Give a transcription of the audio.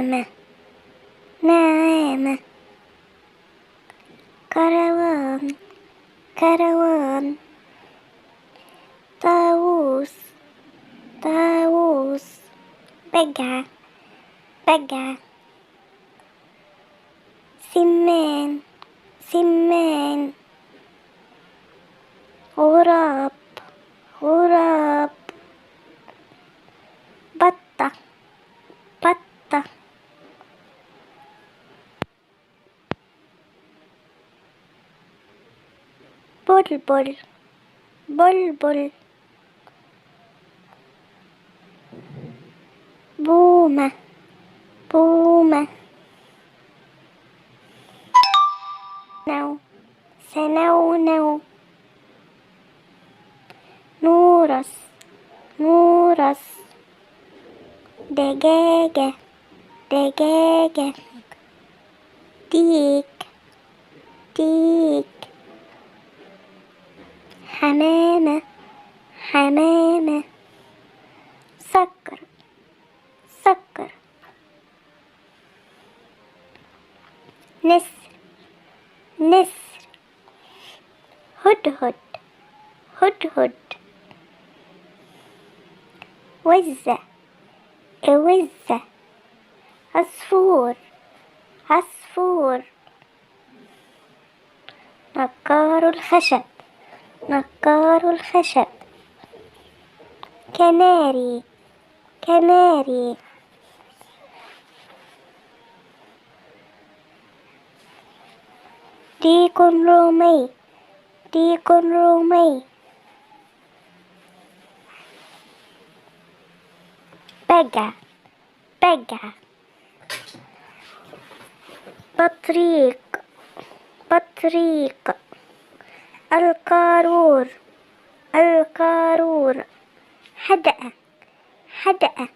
نعامة نعامة. كروان كروان. طاووس طاووس. بقعة بقعة. سمان سمان. غراب غراب. بطة بطة. بلبل بلبل. بومة بومة. نو سنونو. نورس نورس. دجاجة دجاجة. ديك ديك. حمامة حمامة. سكر سكر. نسر نسر. هدهد هدهد. وزة وزة. عصفور عصفور. نقار الخشب نقار الخشب. كناري كناري. ديك رومي ديك رومي. بقعة بقعة. بطريق بطريق. القارور القارور. حدقة حدقة.